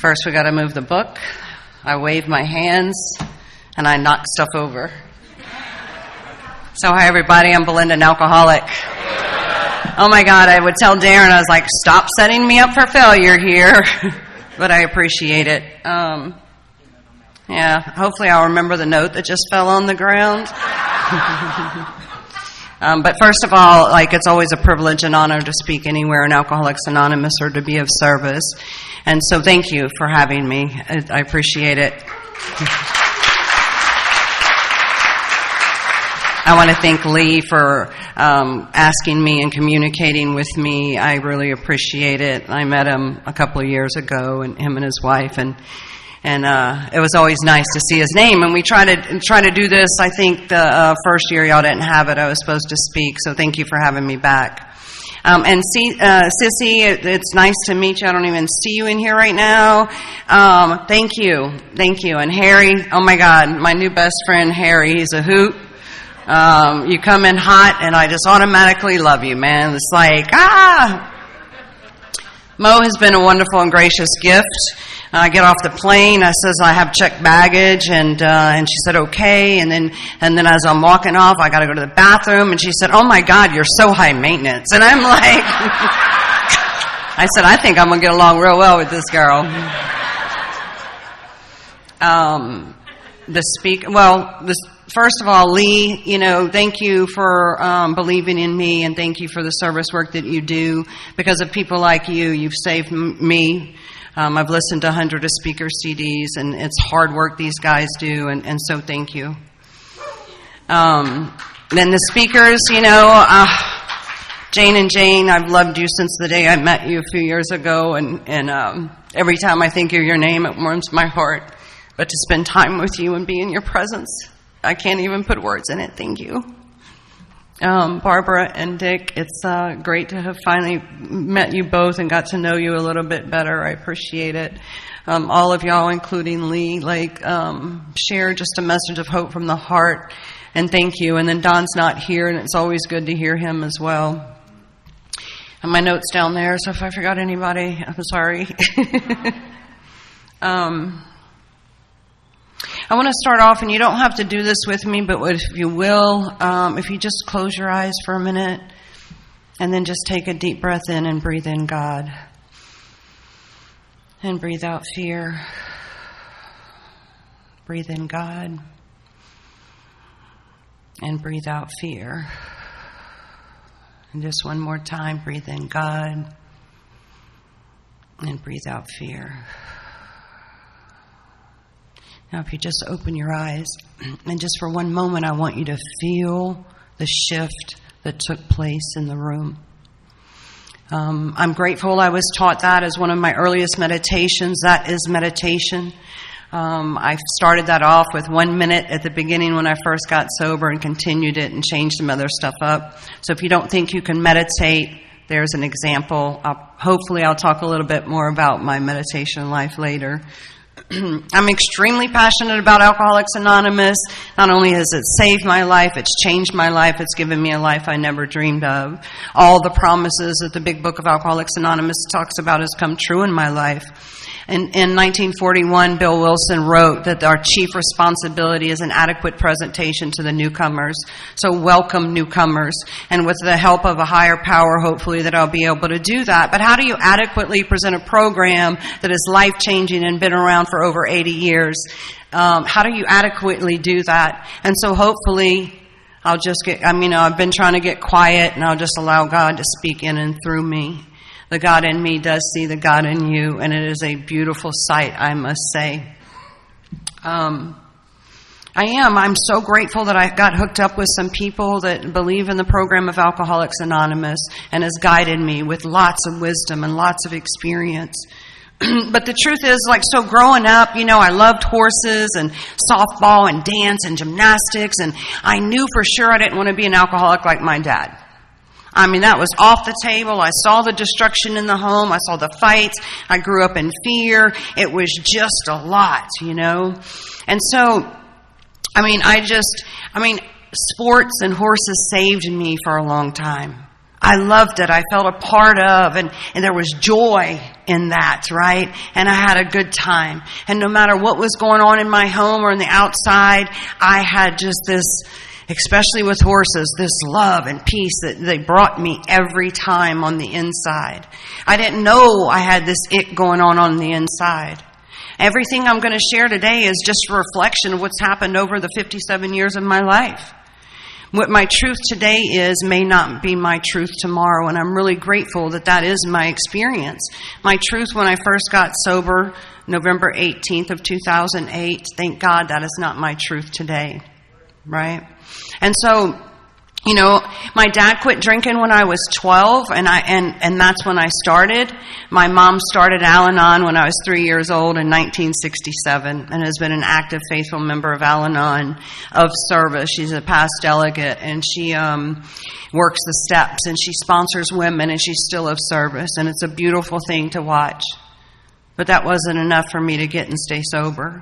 First, we got to move the book. I wave my hands, and I knock stuff over. So, hi, everybody. I'm Belinda, an alcoholic. Oh, my God. I would tell Darren, I was like, stop setting me up for failure here. But I appreciate it. Yeah, hopefully I'll remember the note that just fell on the ground. But first of all, it's always a privilege and honor to speak anywhere in Alcoholics Anonymous or to be of service. And so thank you for having me. I appreciate it. I want to thank Lee for asking me and communicating with me. I really appreciate it. I met him a couple of years ago, and him and his wife, and it was always nice to see his name. And we try to do this. I think the first year y'all didn't have it. I was supposed to speak, so thank you for having me back. And Sissy, it's nice to meet you. I don't even see you in here right now. Thank you. And Harry, oh my God, my new best friend Harry, he's a hoot. You come in hot, and I just automatically love you, man. It's like, Mo has been a wonderful and gracious gift. I get off the plane. I says I have checked baggage, and she said okay. And then as I'm walking off, I got to go to the bathroom, and she said, "Oh my God, you're so high maintenance." And I'm like, I said, I think I'm gonna get along real well with this girl. First of all, Lee, thank you for believing in me, and thank you for the service work that you do. Because of people like you, you've saved me. I've listened to hundreds of speaker CDs, and it's hard work these guys do, and so thank you. Then the speakers, Jane and Jane, I've loved you since the day I met you a few years ago, and every time I think of your name, it warms my heart. But to spend time with you and be in your presence, I can't even put words in it. Thank you. Barbara and Dick, it's great to have finally met you both and got to know you a little bit better. I appreciate it. All of y'all, including Lee, share just a message of hope from the heart, and thank you. And then Don's not here, and it's always good to hear him as well. And my note's down there, so if I forgot anybody, I'm sorry. I want to start off, and you don't have to do this with me, but if you will, if you just close your eyes for a minute and then just take a deep breath in and breathe in God. And breathe out fear. Breathe in God. And breathe out fear. And just one more time, breathe in God. And breathe out fear. Now, if you just open your eyes, and just for one moment, I want you to feel the shift that took place in the room. I'm grateful I was taught that as one of my earliest meditations. That is meditation. I started that off with 1 minute at the beginning when I first got sober and continued it and changed some other stuff up. So if you don't think you can meditate, there's an example. Hopefully I'll talk a little bit more about my meditation life later. I'm extremely passionate about Alcoholics Anonymous. Not only has it saved my life, it's changed my life, it's given me a life I never dreamed of. All the promises that the big book of Alcoholics Anonymous talks about has come true in my life. In 1941, Bill Wilson wrote that our chief responsibility is an adequate presentation to the newcomers. So welcome newcomers. And with the help of a higher power, hopefully that I'll be able to do that. But how do you adequately present a program that is life-changing and been around for over 80 years? How do you adequately do that? And so hopefully I've been trying to get quiet, and I'll just allow God to speak in and through me. The God in me does see the God in you, and it is a beautiful sight, I must say. I'm so grateful that I got hooked up with some people that believe in the program of Alcoholics Anonymous and has guided me with lots of wisdom and lots of experience. But the truth is, growing up, I loved horses and softball and dance and gymnastics, and I knew for sure I didn't want to be an alcoholic like my dad. That was off the table. I saw the destruction in the home. I saw the fights. I grew up in fear. It was just a lot, And so, sports and horses saved me for a long time. I loved it. I felt a part of, and there was joy. in that, right? And I had a good time. And no matter what was going on in my home or in the outside, I had just this, especially with horses, this love and peace that they brought me every time on the inside. I didn't know I had this it going on the inside. Everything I'm going to share today is just a reflection of what's happened over the 57 years of my life. What my truth today is may not be my truth tomorrow, and I'm really grateful that that is my experience. My truth when I first got sober, November 18th of 2008, thank God that is not my truth today, right? And so, you know, my dad quit drinking when I was 12, and that's when I started. My mom started Al-Anon when I was 3 years old in 1967, and has been an active, faithful member of Al-Anon of service. She's a past delegate, and she works the steps, and she sponsors women, and she's still of service, and it's a beautiful thing to watch. But that wasn't enough for me to get and stay sober.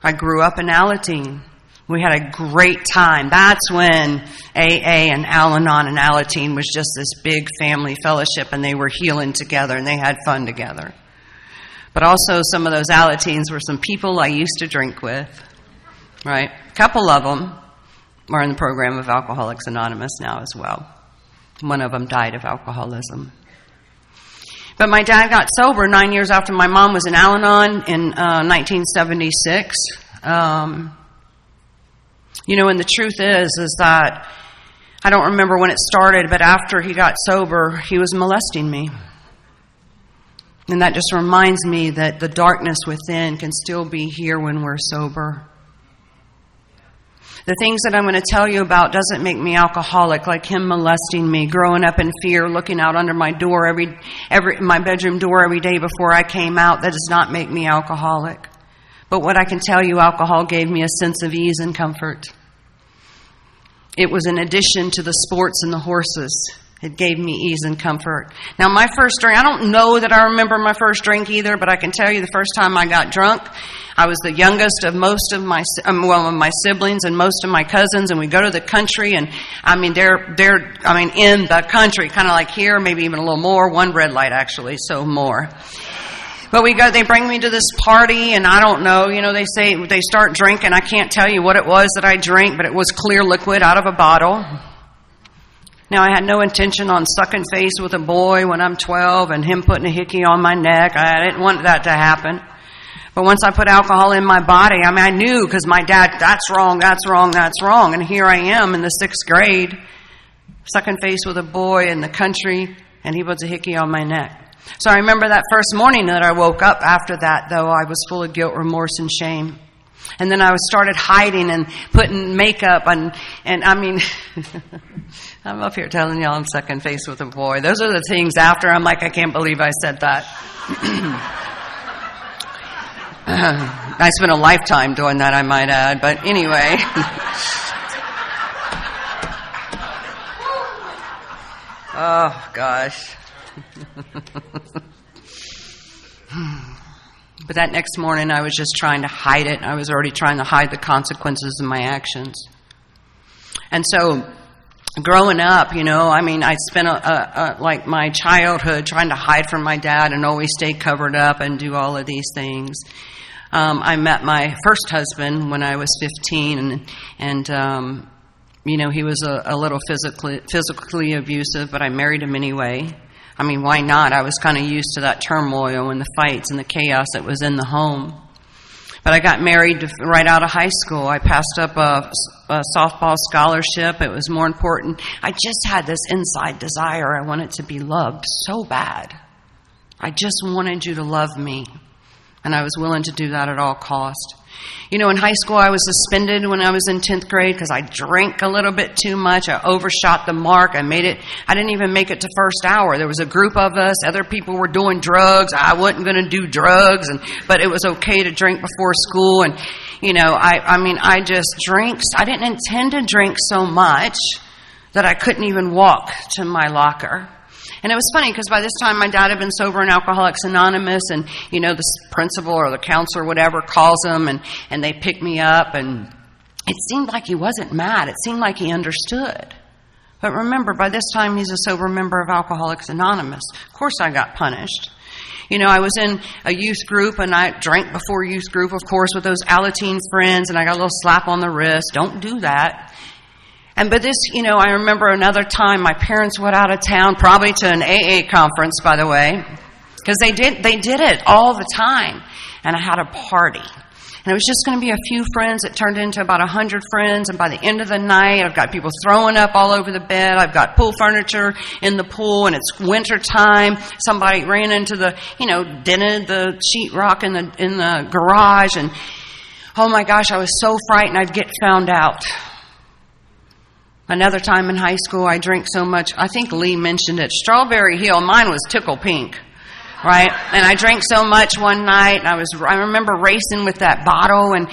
I grew up in Alateen. We had a great time. That's when AA and Al-Anon and Alateen was just this big family fellowship, and they were healing together, and they had fun together. But also some of those Alateens were some people I used to drink with, right? A couple of them are in the program of Alcoholics Anonymous now as well. One of them died of alcoholism. But my dad got sober 9 years after my mom was in Al-Anon in 1976. You know, and the truth is that I don't remember when it started, but after he got sober, he was molesting me. And that just reminds me that the darkness within can still be here when we're sober. The things that I'm going to tell you about doesn't make me alcoholic, like him molesting me, growing up in fear, looking out under my door my bedroom door every day before I came out. That does not make me alcoholic. But what I can tell you, alcohol gave me a sense of ease and comfort. It was in addition to the sports and the horses. It gave me ease and comfort. Now, my first drink, I don't know that I remember my first drink either, but I can tell you the first time I got drunk, I was the youngest of most of my siblings and most of my cousins, and we go to the country, and they're in the country, kind of like here, maybe even a little more, one red light actually, so more. But they bring me to this party, and I don't know, they say, they start drinking. I can't tell you what it was that I drank, but it was clear liquid out of a bottle. Now, I had no intention on sucking face with a boy when I'm 12 and him putting a hickey on my neck. I didn't want that to happen. But once I put alcohol in my body, I knew, because my dad, that's wrong, that's wrong, that's wrong. And here I am in the 6th grade, sucking face with a boy in the country, and he puts a hickey on my neck. So I remember that first morning that I woke up. After that, though, I was full of guilt, remorse, and shame. And then I started hiding and putting makeup and I'm up here telling y'all I'm sucking face with a boy. Those are the things after I'm like, I can't believe I said that. I spent a lifetime doing that, I might add. But anyway. Oh, gosh. But that next morning, I was just trying to hide it. I was already trying to hide the consequences of my actions. And so, growing up, I spent like my childhood trying to hide from my dad and always stay covered up and do all of these things. I met my first husband when I was 15, and he was a little physically abusive, but I married him anyway. Why not? I was kind of used to that turmoil and the fights and the chaos that was in the home. But I got married right out of high school. I passed up a softball scholarship. It was more important. I just had this inside desire. I wanted to be loved so bad. I just wanted you to love me. And I was willing to do that at all cost. In high school, I was suspended when I was in 10th grade because I drank a little bit too much. I overshot the mark. I didn't even make it to first hour. There was a group of us. Other people were doing drugs. I wasn't going to do drugs, but it was okay to drink before school. And, I just drank. I didn't intend to drink so much that I couldn't even walk to my locker. And it was funny because by this time my dad had been sober in Alcoholics Anonymous, and the principal or the counselor, whatever, calls him and they pick me up, and it seemed like he wasn't mad. It seemed like he understood. But remember, by this time he's a sober member of Alcoholics Anonymous. Of course I got punished. I was in a youth group, and I drank before youth group, of course, with those Alateen friends, and I got a little slap on the wrist. Don't do that. But this, I remember another time my parents went out of town, probably to an AA conference, by the way, because they did it all the time. And I had a party. And it was just going to be a few friends. It turned into about 100 friends. And by the end of the night, I've got people throwing up all over the bed. I've got pool furniture in the pool, and it's winter time. Somebody ran into dented the sheetrock in the garage. And oh my gosh, I was so frightened I'd get found out. Another time in high school, I drank so much. I think Lee mentioned it. Strawberry Hill. Mine was Tickle Pink. Right? And I drank so much one night, and I remember racing with that bottle, and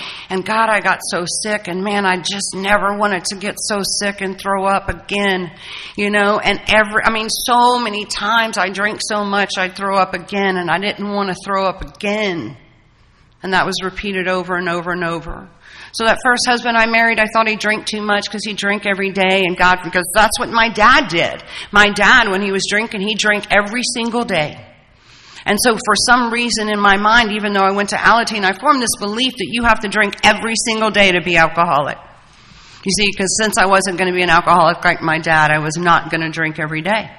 God, I got so sick, and man, I just never wanted to get so sick and throw up again, and so many times I drank so much I'd throw up again, and I didn't want to throw up again. And that was repeated over and over and over. So that first husband I married, I thought he drank too much because he drank every day, and God, because that's what my dad did. My dad, when he was drinking, he drank every single day. And so for some reason in my mind, even though I went to Alateen, I formed this belief that you have to drink every single day to be alcoholic. You see, because since I wasn't going to be an alcoholic like my dad, I was not going to drink every day.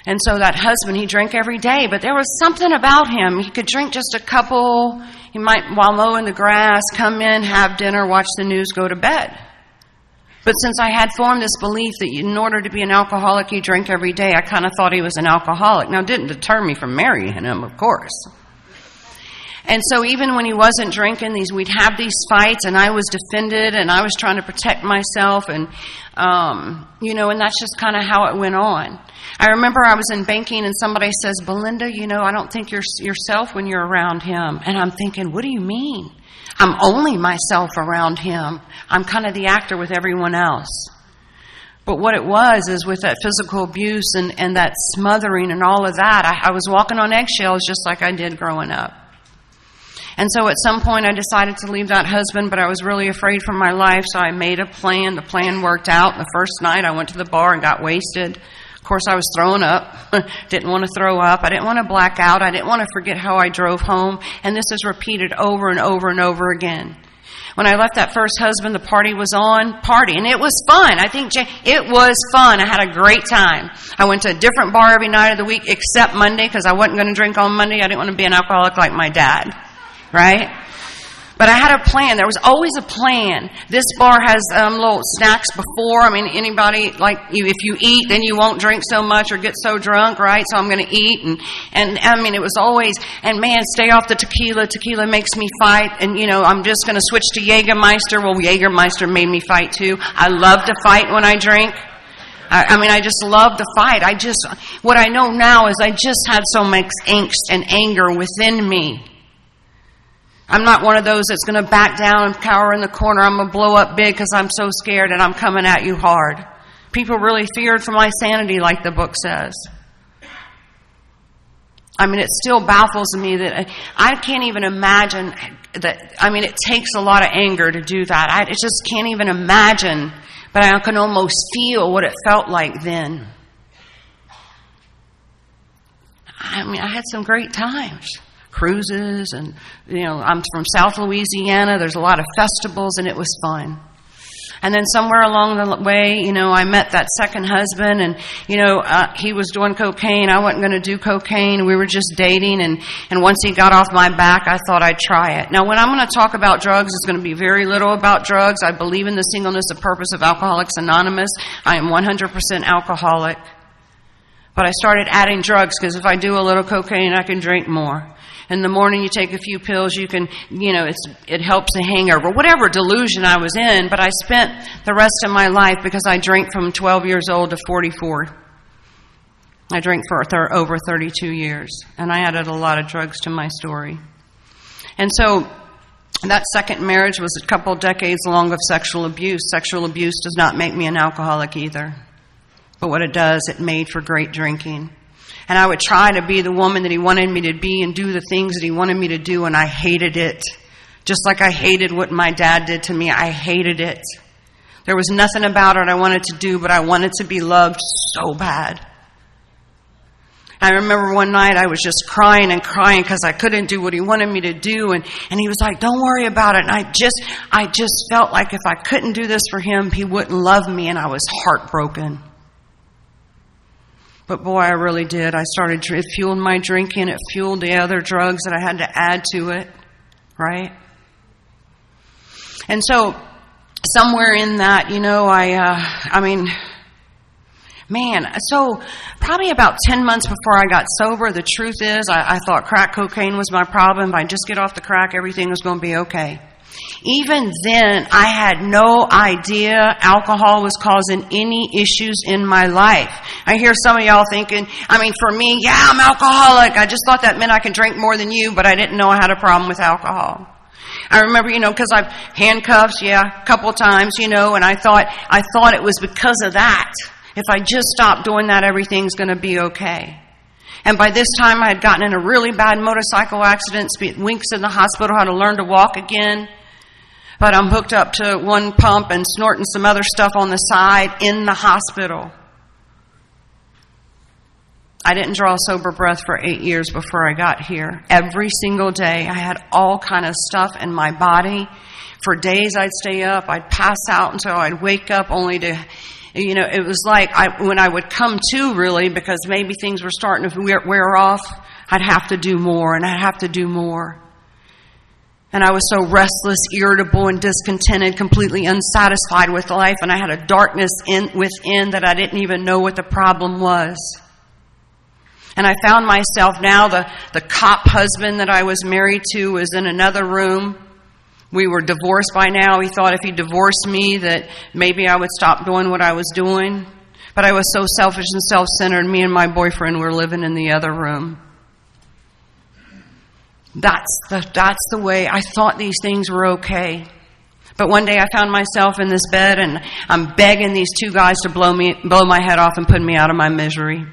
And so that husband, he drank every day, but there was something about him. He could drink just a couple. He might, while mowing the grass, come in, have dinner, watch the news, go to bed. But since I had formed this belief that in order to be an alcoholic, you drink every day, I kind of thought he was an alcoholic. Now, it didn't deter me from marrying him, of course. And so even when he wasn't drinking, we'd have these fights, and I was defended, and I was trying to protect myself, and that's just kind of how it went on. I remember I was in banking, and somebody says, Belinda, I don't think you're yourself when you're around him. And I'm thinking, what do you mean? I'm only myself around him. I'm kind of the actor with everyone else. But what it was is with that physical abuse and that smothering and all of that, I was walking on eggshells just like I did growing up. And so at some point I decided to leave that husband, but I was really afraid for my life, so I made a plan. The plan worked out. The first night I went to the bar and got wasted. Of course, I was throwing up. Didn't want to throw up. I didn't want to black out. I didn't want to forget how I drove home. And this is repeated over and over and over again. When I left that first husband, the party was on. And it was fun. It was fun. I had a great time. I went to a different bar every night of the week except Monday because I wasn't going to drink on Monday. I didn't want to be an alcoholic like my dad. Right? But I had a plan. There was always a plan. This bar has little snacks before. Anybody, if you eat, then you won't drink so much or get so drunk, right? So I'm going to eat. And it was always, stay off the tequila. Tequila makes me fight. And, I'm just going to switch to Jägermeister. Well, Jägermeister made me fight too. I love to fight when I drink. I just love to fight. What I know now is I just had so much angst and anger within me. I'm not one of those that's going to back down and cower in the corner. I'm going to blow up big because I'm so scared and I'm coming at you hard. People really feared for my sanity, like the book says. It still baffles me that I can't even imagine that. It takes a lot of anger to do that. I just can't even imagine, but I can almost feel what it felt like then. I had some great times. Cruises, and I'm from South Louisiana. There's a lot of festivals, and it was fun. And then somewhere along the way, I met that second husband, and he was doing cocaine. I wasn't going to do cocaine. We were just dating, and once he got off my back, I thought I'd try it. Now, when I'm going to talk about drugs, it's going to be very little about drugs. I believe in the singleness of purpose of Alcoholics Anonymous. I am 100% alcoholic. But I started adding drugs because if I do a little cocaine, I can drink more. In the morning, you take a few pills, you can, it helps the hangover. Whatever delusion I was in, but I spent the rest of my life because I drank from 12 years old to 44. I drank for over 32 years, and I added a lot of drugs to my story. And so that second marriage was a couple decades long of sexual abuse. Sexual abuse does not make me an alcoholic either. But what it does, it made for great drinking. And I would try to be the woman that he wanted me to be and do the things that he wanted me to do, and I hated it. Just like I hated what my dad did to me. I hated it. There was nothing about it I wanted to do, but I wanted to be loved so bad. I remember one night I was just crying and crying because I couldn't do what he wanted me to do. And he was like, don't worry about it. And I just felt like if I couldn't do this for him, he wouldn't love me. And I was heartbroken. But boy, I really did. It fueled my drinking. It fueled the other drugs that I had to add to it. Right? And so somewhere in that, so probably about 10 months before I got sober, the truth is I thought crack cocaine was my problem. If I just get off the crack, everything was going to be okay. Even then, I had no idea alcohol was causing any issues in my life. I hear some of y'all thinking, for me, yeah, I'm alcoholic. I just thought that meant I could drink more than you, but I didn't know I had a problem with alcohol. I remember, because I've handcuffs, a couple of times, and I thought it was because of that. If I just stop doing that, everything's going to be okay. And by this time, I had gotten in a really bad motorcycle accident, spent weeks in the hospital, had to learn to walk again. But I'm hooked up to one pump and snorting some other stuff on the side in the hospital. I didn't draw a sober breath for 8 years before I got here. Every single day, I had all kind of stuff in my body. For days, I'd stay up. I'd pass out until I'd wake up only to, it was like when I would come to, really, because maybe things were starting to wear off, I'd have to do more, and I'd have to do more. And I was so restless, irritable, and discontented, completely unsatisfied with life, and I had a darkness within that I didn't even know what the problem was. And I found myself now, the cop husband that I was married to was in another room. We were divorced by now. He thought if he divorced me that maybe I would stop doing what I was doing. But I was so selfish and self-centered. Me and my boyfriend were living in the other room. That's the way I thought these things were okay. But one day I found myself in this bed and I'm begging these two guys to blow my head off and put me out of my misery.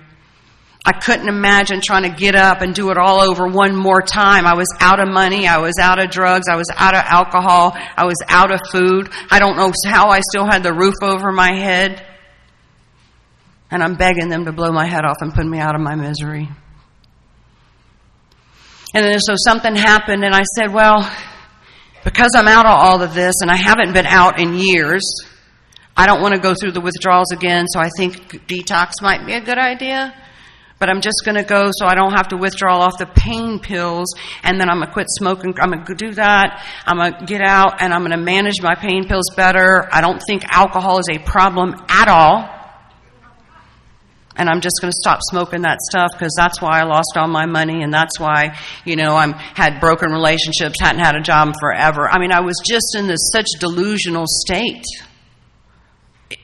I couldn't imagine trying to get up and do it all over one more time. I was out of money. I was out of drugs. I was out of alcohol. I was out of food. I don't know how I still had the roof over my head. And I'm begging them to blow my head off and put me out of my misery. And then so something happened and I said, well, because I'm out of all of this and I haven't been out in years, I don't want to go through the withdrawals again, so I think detox might be a good idea. But I'm just going to go so I don't have to withdraw off the pain pills, and then I'm going to quit smoking. I'm going to do that. I'm going to get out, and I'm going to manage my pain pills better. I don't think alcohol is a problem at all. And I'm just going to stop smoking that stuff because that's why I lost all my money, and that's why, I had broken relationships, hadn't had a job in forever. I was just in this such delusional state.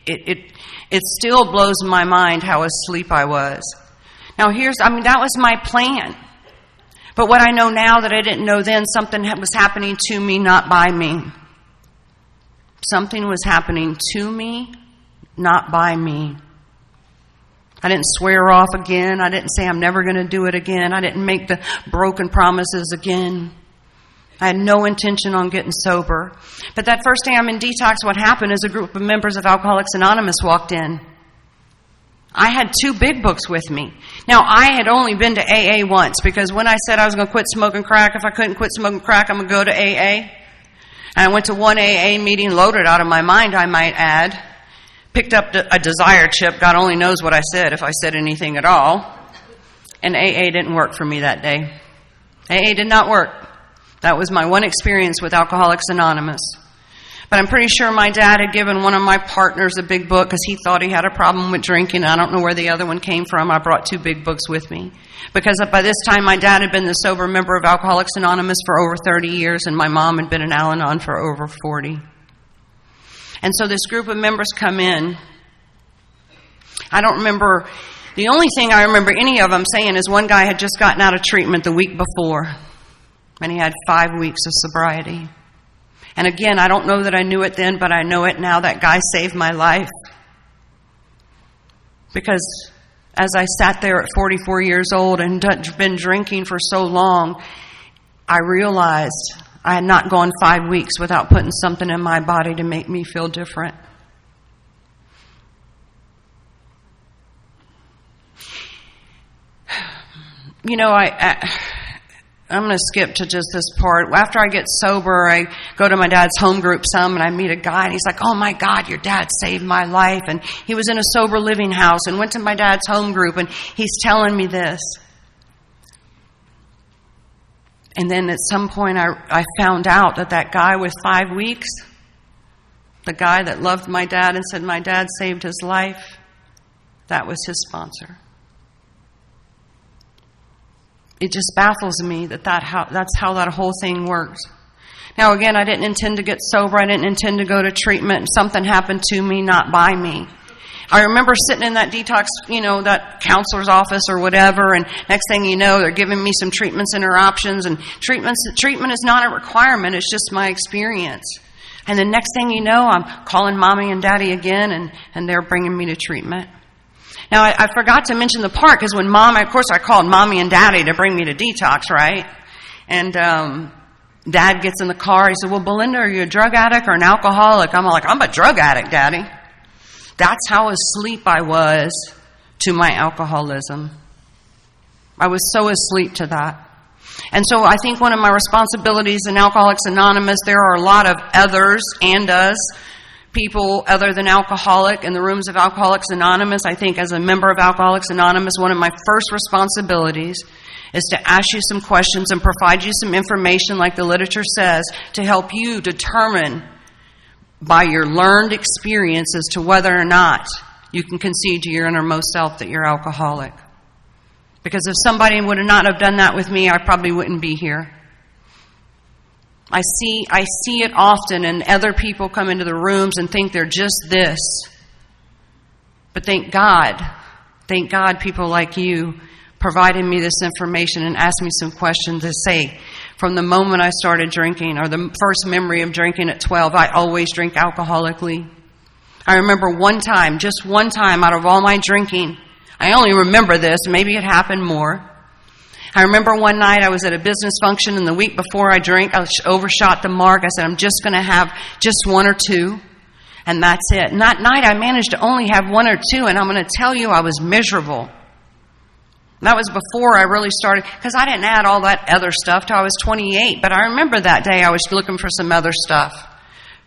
It still blows my mind how asleep I was. Now that was my plan. But what I know now that I didn't know then, something was happening to me, not by me. Something was happening to me, not by me. I didn't swear off again. I didn't say I'm never going to do it again. I didn't make the broken promises again. I had no intention on getting sober. But that first day I'm in detox, what happened is a group of members of Alcoholics Anonymous walked in. I had 2 big books with me. Now, I had only been to AA once because when I said I was going to quit smoking crack, if I couldn't quit smoking crack, I'm going to go to AA. And I went to one AA meeting, loaded out of my mind, I might add. Picked up a desire chip. God only knows what I said, if I said anything at all. And AA didn't work for me that day. AA did not work. That was my one experience with Alcoholics Anonymous. But I'm pretty sure my dad had given one of my partners a big book because he thought he had a problem with drinking. I don't know where the other one came from. I brought 2 big books with me. Because by this time, my dad had been the sober member of Alcoholics Anonymous for over 30 years, and my mom had been an Al-Anon for over 40. And so this group of members come in. I don't remember, the only thing I remember any of them saying is one guy had just gotten out of treatment the week before, and he had 5 weeks of sobriety. And again, I don't know that I knew it then, but I know it now. That guy saved my life. Because as I sat there at 44 years old and been drinking for so long, I realized I had not gone 5 weeks without putting something in my body to make me feel different. I'm going to skip to just this part. After I get sober, I go to my dad's home group some, and I meet a guy, and he's like, "Oh my God, your dad saved my life." And he was in a sober living house and went to my dad's home group, and he's telling me this. And then at some point, I found out that guy with 5 weeks, the guy that loved my dad and said my dad saved his life, that was his sponsor. It just baffles me that's how that whole thing works. Now, again, I didn't intend to get sober. I didn't intend to go to treatment. Something happened to me, not by me. I remember sitting in that detox, that counselor's office or whatever, and next thing you know, they're giving me some treatments and options, and treatment is not a requirement. It's just my experience. And the next thing you know, I'm calling mommy and daddy again, and they're bringing me to treatment. Now, I forgot to mention the part, because when of course I called mommy and daddy to bring me to detox, right? And dad gets in the car. He said, "Well, Belinda, are you a drug addict or an alcoholic?" I'm like, "I'm a drug addict, daddy." That's how asleep I was to my alcoholism. I was so asleep to that. And so I think one of my responsibilities in Alcoholics Anonymous, there are a lot of others and us, people other than alcoholic in the rooms of Alcoholics Anonymous. I think as a member of Alcoholics Anonymous, one of my first responsibilities is to ask you some questions and provide you some information, like the literature says, to help you determine by your learned experience as to whether or not you can concede to your innermost self that you're alcoholic. Because if somebody would not have done that with me, I probably wouldn't be here. I see it often, and other people come into the rooms and think they're just this. But thank God people like you provided me this information and asked me some questions to say, from the moment I started drinking, or the first memory of drinking at 12, I always drink alcoholically. I remember just one time out of all my drinking, I only remember this, maybe it happened more. I remember one night I was at a business function, and the week before I drank, I overshot the mark. I said, "I'm just going to have just one or two, and that's it." And that night I managed to only have one or two, and I'm going to tell you, I was miserable. That was before I really started, because I didn't add all that other stuff till I was 28. But I remember that day I was looking for some other stuff,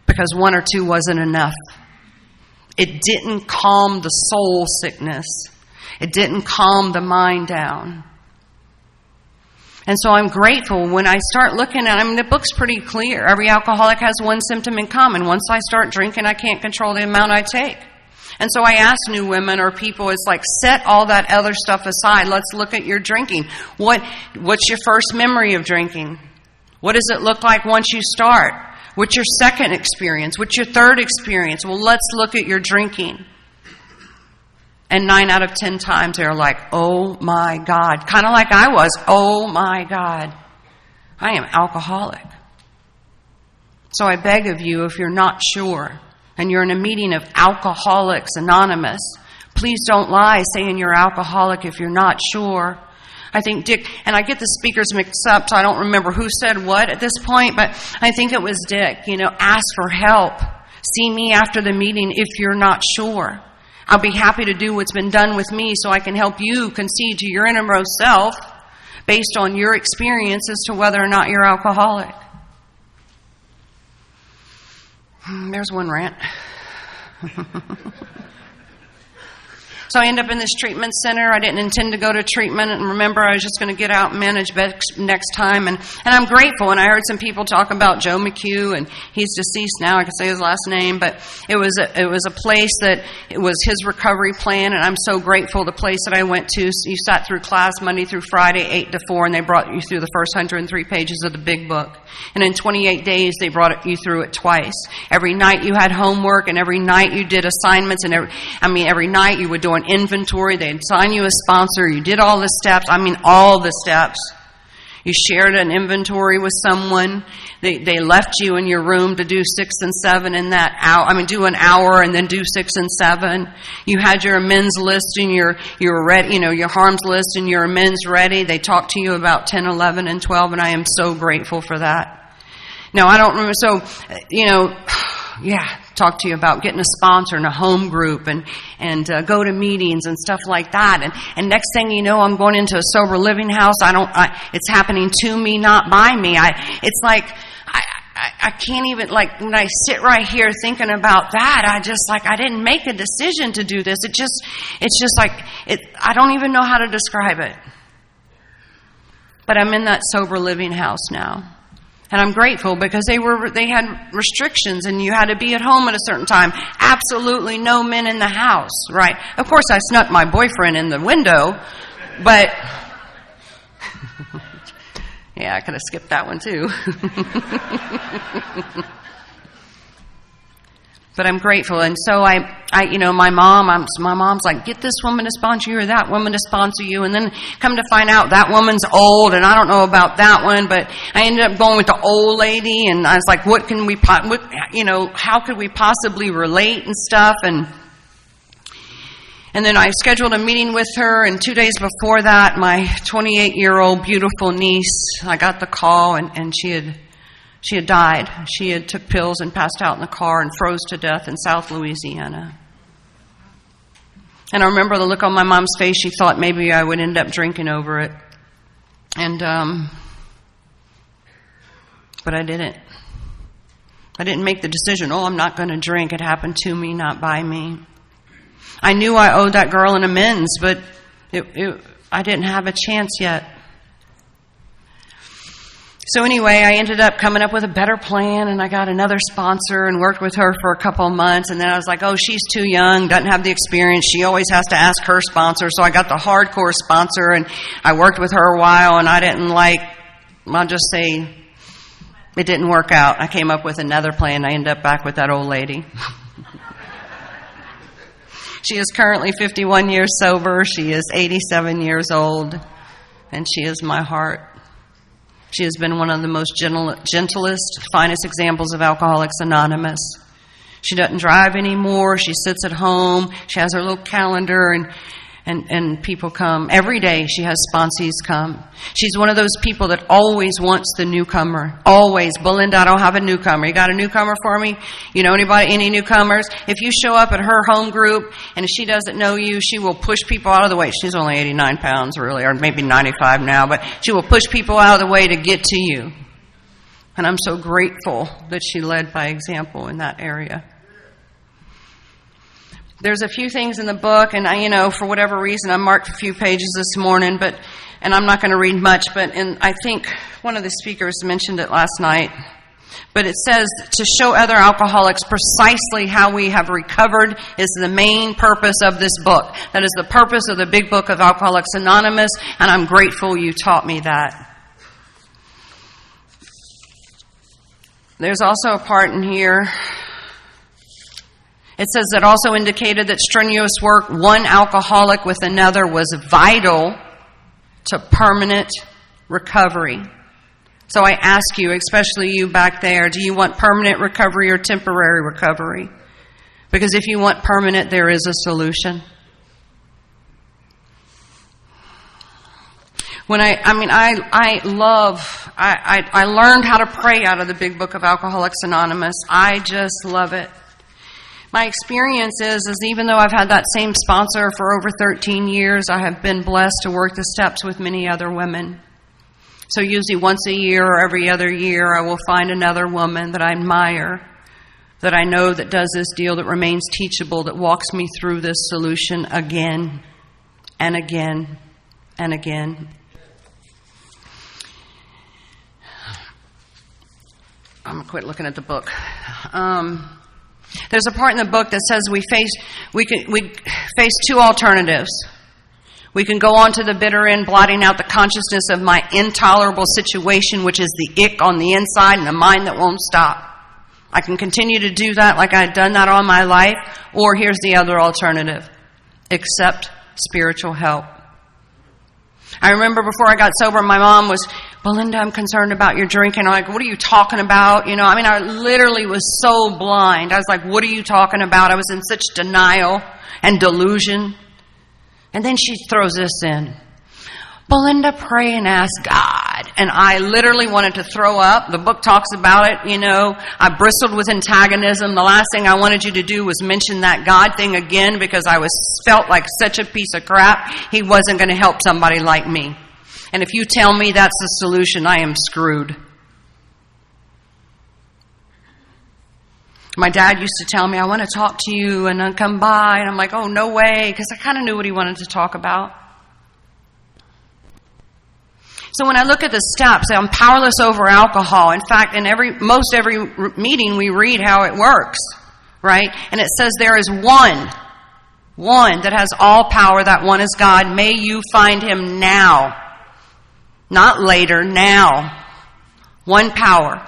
because one or two wasn't enough. It didn't calm the soul sickness. It didn't calm the mind down. And so I'm grateful when I start looking at, the book's pretty clear. Every alcoholic has one symptom in common. Once I start drinking, I can't control the amount I take. And so I ask new women or people, it's like, set all that other stuff aside. Let's look at your drinking. What's your first memory of drinking? What does it look like once you start? What's your second experience? What's your third experience? Well, let's look at your drinking. And 9 out of 10 times they're like, "Oh my God." Kind of like I was. "Oh my God, I am alcoholic." So I beg of you, if you're not sure, and you're in a meeting of Alcoholics Anonymous, please don't lie saying you're alcoholic if you're not sure. I think Dick, and I get the speakers mixed up, so I don't remember who said what at this point, but I think it was Dick, ask for help. See me after the meeting if you're not sure. I'll be happy to do what's been done with me so I can help you concede to your innermost self based on your experience as to whether or not you're alcoholic. There's one rant. So I end up in this treatment center. I didn't intend to go to treatment, and remember, I was just going to get out and manage next time. And I'm grateful. And I heard some people talk about Joe McHugh, and he's deceased now. I can say his last name, but it was a place that it was his recovery plan, and I'm so grateful. The place that I went to, you sat through class Monday through Friday, 8 to 4, and they brought you through the first 103 pages of the big book. And in 28 days, they brought you through it twice. Every night you had homework, and every night you did assignments, and every night you would do an inventory. They'd assign you a sponsor. You did all the steps. All the steps. You shared an inventory with someone. They left you in your room to do 6 and 7 in that hour. Do an hour and then do 6 and 7. You had your amends list and your harms list and your amends ready. They talked to you about 10, 11, and 12, and I am so grateful for that. Now, I don't remember. So, talk to you about getting a sponsor and a home group and go to meetings and stuff like that. And next thing you know, I'm going into a sober living house. It's happening to me, not by me. It's like, I can't even, like, when I sit right here thinking about that, I didn't make a decision to do this. It's just like, I don't even know how to describe it. But I'm in that sober living house now. And I'm grateful because they had restrictions and you had to be at home at a certain time. Absolutely no men in the house, right? Of course, I snuck my boyfriend in the window, but yeah, I could have skipped that one too. But I'm grateful. And so my mom's like, get this woman to sponsor you or that woman to sponsor you. And then come to find out that woman's old and I don't know about that one, but I ended up going with the old lady and I was like, how could we possibly relate and stuff? And then I scheduled a meeting with her, and 2 days before that, my 28-year-old beautiful niece, I got the call, and she had died. She had took pills and passed out in the car and froze to death in South Louisiana. And I remember the look on my mom's face. She thought maybe I would end up drinking over it. And but I didn't. I didn't make the decision, I'm not going to drink. It happened to me, not by me. I knew I owed that girl an amends, but I didn't have a chance yet. So anyway, I ended up coming up with a better plan, and I got another sponsor and worked with her for a couple of months. And then I was like, she's too young, doesn't have the experience. She always has to ask her sponsor. So I got the hardcore sponsor, and I worked with her a while, and I'll just say it didn't work out. I came up with another plan. I ended up back with that old lady. She is currently 51 years sober. She is 87 years old, and she is my heart. She has been one of the most gentlest, finest examples of Alcoholics Anonymous. She doesn't drive anymore. She sits at home. She has her little calendar, and people come. Every day she has sponsees come. She's one of those people that always wants the newcomer. Always. Belinda, I don't have a newcomer. You got a newcomer for me? You know any newcomers? If you show up at her home group and if she doesn't know you, she will push people out of the way. She's only 89 pounds really, or maybe 95 now, but she will push people out of the way to get to you. And I'm so grateful that she led by example in that area. There's a few things in the book, and for whatever reason, I marked a few pages this morning, and I'm not going to read much, and I think one of the speakers mentioned it last night, but it says to show other alcoholics precisely how we have recovered is the main purpose of this book. That is the purpose of the big book of Alcoholics Anonymous, and I'm grateful you taught me that. There's also a part in here. It says that also indicated that strenuous work, one alcoholic with another, was vital to permanent recovery. So I ask you, especially you back there, do you want permanent recovery or temporary recovery? Because if you want permanent, there is a solution. I learned how to pray out of the big book of Alcoholics Anonymous. I just love it. My experience is even though I've had that same sponsor for over 13 years, I have been blessed to work the steps with many other women. So usually once a year or every other year, I will find another woman that I admire, that I know that does this deal, that remains teachable, that walks me through this solution again and again and again. I'm going to quit looking at the book. There's a part in the book that says we face two alternatives. We can go on to the bitter end, blotting out the consciousness of my intolerable situation, which is the ick on the inside and the mind that won't stop. I can continue to do that like I've done that all my life, or here's the other alternative: accept spiritual help. I remember before I got sober, my mom was, Belinda, I'm concerned about your drinking. I'm like, what are you talking about? I literally was so blind. I was like, what are you talking about? I was in such denial and delusion. And then she throws this in. Belinda, pray and ask God. And I literally wanted to throw up. The book talks about it, you know. I bristled with antagonism. The last thing I wanted you to do was mention that God thing again because I felt like such a piece of crap. He wasn't going to help somebody like me. And if you tell me that's the solution, I am screwed. My dad used to tell me, I want to talk to you, and I'd come by, and I'm like, oh, no way, because I kind of knew what he wanted to talk about. So when I look at the steps, I'm powerless over alcohol. In fact, in most every meeting, we read how it works, right? And it says there is one that has all power. That one is God. May you find him now. Not later, now. One power.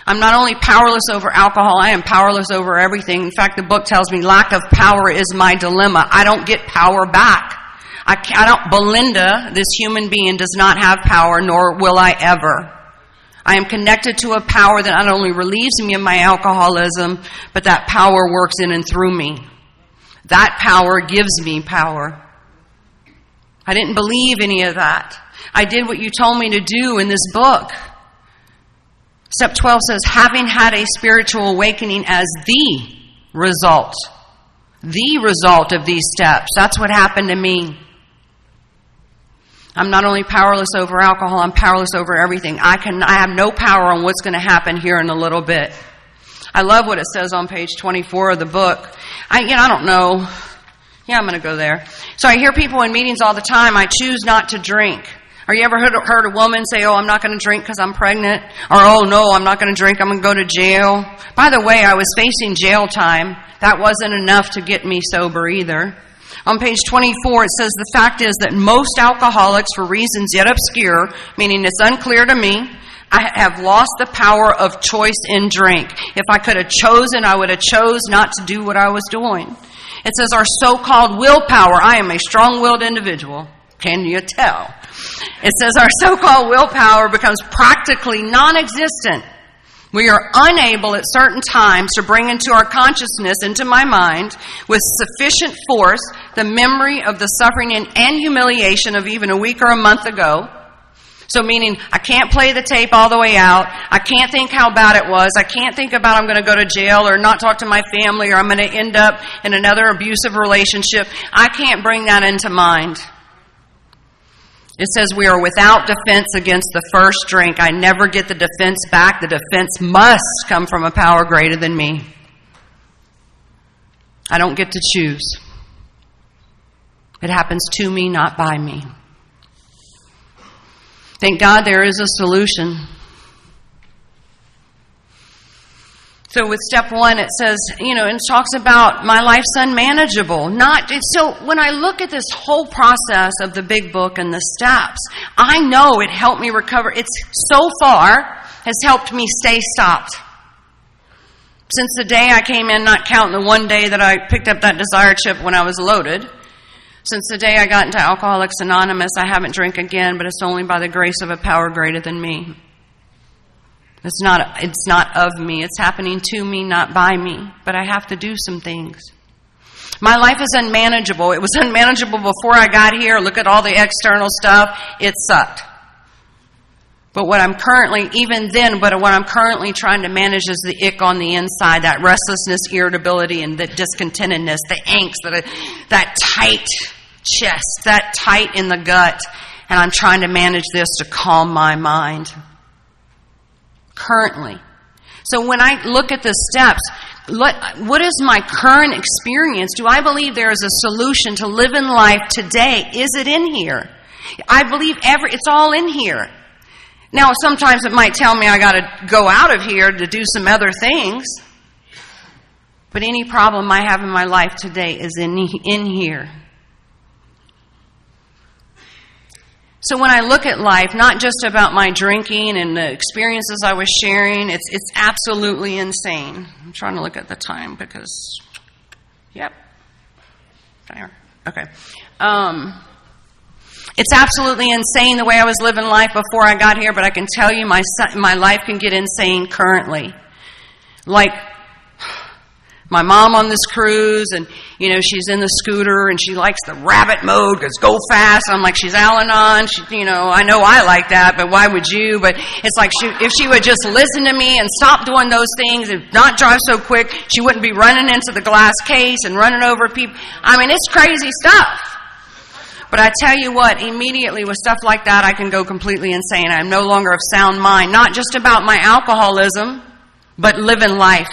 I'm not only powerless over alcohol, I am powerless over everything. In fact, the book tells me lack of power is my dilemma. I don't get power back. Belinda, this human being, does not have power, nor will I ever. I am connected to a power that not only relieves me of my alcoholism, but that power works in and through me. That power gives me power. I didn't believe any of that. I did what you told me to do in this book. Step 12 says, having had a spiritual awakening as the result of these steps. That's what happened to me. I'm not only powerless over alcohol, I'm powerless over everything. I have no power on what's going to happen here in a little bit. I love what it says on page 24 of the book. I don't know. Yeah, I'm going to go there. So I hear people in meetings all the time, I choose not to drink. Or you ever heard a woman say, oh, I'm not going to drink because I'm pregnant? Or, oh, no, I'm not going to drink, I'm going to go to jail. By the way, I was facing jail time. That wasn't enough to get me sober either. On page 24, it says, the fact is that most alcoholics, for reasons yet obscure, meaning it's unclear to me, I have lost the power of choice in drink. If I could have chosen, I would have chose not to do what I was doing. It says our so-called willpower. I am a strong-willed individual. Can you tell? It says our so-called willpower becomes practically non-existent. We are unable at certain times to bring into our consciousness, into my mind, with sufficient force, the memory of the suffering and humiliation of even a week or a month ago. So meaning, I can't play the tape all the way out. I can't think how bad it was. I can't think about I'm going to go to jail or not talk to my family or I'm going to end up in another abusive relationship. I can't bring that into mind. It says we are without defense against the first drink. I never get the defense back. The defense must come from a power greater than me. I don't get to choose. It happens to me, not by me. Thank God there is a solution. So with step 1, it says, it talks about my life's unmanageable. So when I look at this whole process of the big book and the steps, I know it helped me recover. It's so far has helped me stay stopped. Since the day I came in, not counting the one day that I picked up that desire chip when I was loaded, since the day I got into Alcoholics Anonymous, I haven't drank again, but it's only by the grace of a power greater than me. It's not of me. It's happening to me, not by me. But I have to do some things. My life is unmanageable. It was unmanageable before I got here. Look at all the external stuff. It sucked. But what I'm currently trying to manage is the ick on the inside, that restlessness, irritability, and the discontentedness, the angst, that tight chest, that tight in the gut. And I'm trying to manage this to calm my mind. Currently. So when I look at the steps, what is my current experience? Do I believe there is a solution to living life today? Is it in here? I believe it's all in here. Now, sometimes it might tell me I got to go out of here to do some other things. But any problem I have in my life today is in here. So when I look at life, not just about my drinking and the experiences I was sharing, it's absolutely insane. I'm trying to look at the time because, yep. Okay. It's absolutely insane the way I was living life before I got here, but I can tell you my life can get insane currently. Like My mom on this cruise, and, she's in the scooter, and she likes the rabbit mode, because go fast. I'm like, she's Al-Anon. I know I like that, but why would you? But it's like, if she would just listen to me and stop doing those things and not drive so quick, she wouldn't be running into the glass case and running over people. I mean, it's crazy stuff. But I tell you what, immediately with stuff like that, I can go completely insane. I'm no longer of sound mind, not just about my alcoholism, but living life.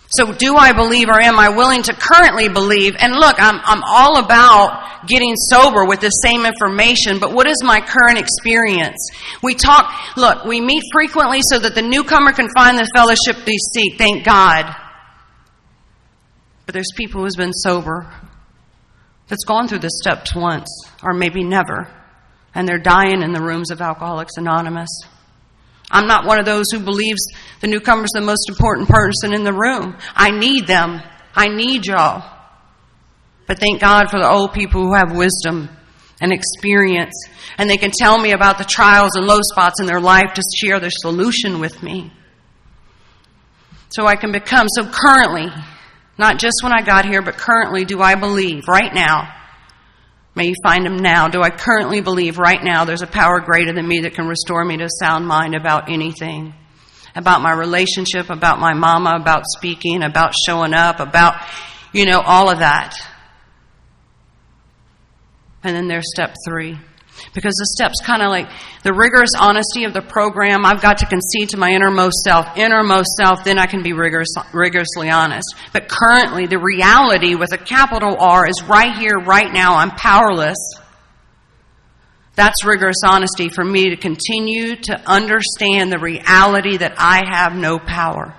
So do I believe, or am I willing to currently believe? And look, I'm all about getting sober with the same information, but what is my current experience? We meet frequently so that the newcomer can find the fellowship they seek, thank God. But there's people who's been sober, that's gone through the steps once, or maybe never, and they're dying in the rooms of Alcoholics Anonymous. I'm not one of those who believes the newcomer's the most important person in the room. I need them. I need y'all. But thank God for the old people who have wisdom and experience, and they can tell me about the trials and low spots in their life to share their solution with me. So I can become, so currently, not just when I got here, but currently, do I believe right now? May you find him now. Do I currently believe right now there's a power greater than me that can restore me to a sound mind about anything? About my relationship, about my mama, about speaking, about showing up, about, all of that. And then there's step 3. Because the step's kind of like the rigorous honesty of the program. I've got to concede to my innermost self, then I can be rigorously honest. But currently, the reality with a capital R is right here, right now. I'm powerless. That's rigorous honesty for me to continue to understand the reality that I have no power.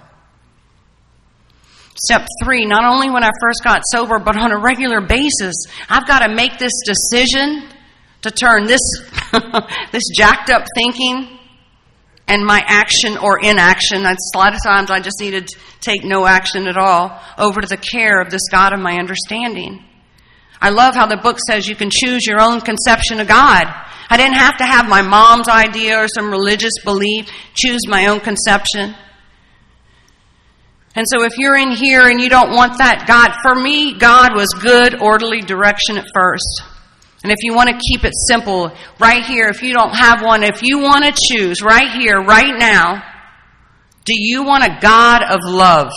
Step 3, not only when I first got sober, but on a regular basis, I've got to make this decision to turn this jacked up thinking and my action or inaction, a lot of times I just needed to take no action at all, over to the care of this God of my understanding. I love how the book says you can choose your own conception of God. I didn't have to have my mom's idea or some religious belief, choose my own conception. And so if you're in here and you don't want that God, for me, God was good, orderly direction at first. And if you want to keep it simple, right here, if you don't have one, if you want to choose right here, right now, do you want a God of love?